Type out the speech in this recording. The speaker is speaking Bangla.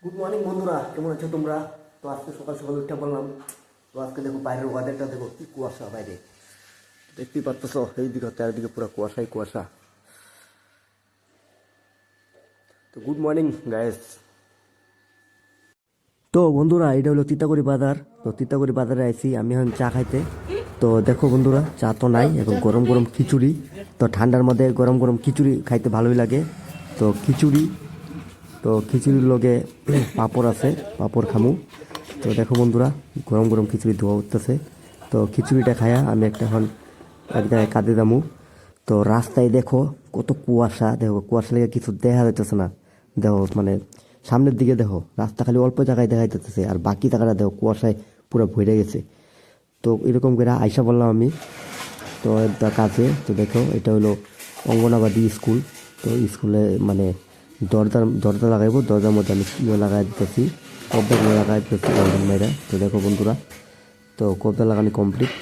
গুড মর্নিং বন্ধুরা, কেমন আছো তোমরা? তো আজকে সকাল সকাল উঠে বললাম। তো আজকে দেখো বাইরের ওয়েদারটা দেখো, কি কুয়াশা বাইরে, দেখতেই পাচ্ছ। এইদিকে চারিদিকে পুরো কুয়াশাই কুয়াশা। তো গুড মর্নিং গাইস। তো বন্ধুরা, এটা হলো তিতাকুড়ি বাজার। তো তিতাকুড়ি বাজারে আইছি আমি এখন চা খাইতে। তো দেখো বন্ধুরা, চা তো নাই, এখন গরম গরম খিচুড়ি। তো ঠান্ডার মধ্যে গরম গরম খিচুড়ি খাইতে ভালোই লাগে। তো খিচুড়ির লগে পাঁপড় আছে, পাঁপড় খামু। তো দেখো বন্ধুরা, গরম গরম খিচুড়ি ধোয়া উঠতেছে। তো খিচুড়িটা খায়া আমি একটা এখন এক জায়গায় কাঁদে দামু। তো রাস্তায় দেখো কত কুয়াশা, দেখো কুয়াশা লেগে কিছু দেখা যাইতেছে না। দেখো মানে সামনের দিকে দেখো রাস্তা খালি অল্প জায়গায় দেখা যাইতেছে, আর বাকি জায়গাটা দেখো কুয়াশায় পুরো ভরে গেছে। তো এরকম করে আইসা বললাম আমি তো একটা কাজে। তো দেখো এটা হলো অঙ্গনাবাদী স্কুল। তো স্কুলে মানে দরজা লাগাইবো, দরজার মধ্যে আমি লাগাই দিতেছি, কবজা লাগাই দিতেছি গরম মেয়েরা। তো দেখো বন্ধুরা, তো কবজা লাগানো কমপ্লিট।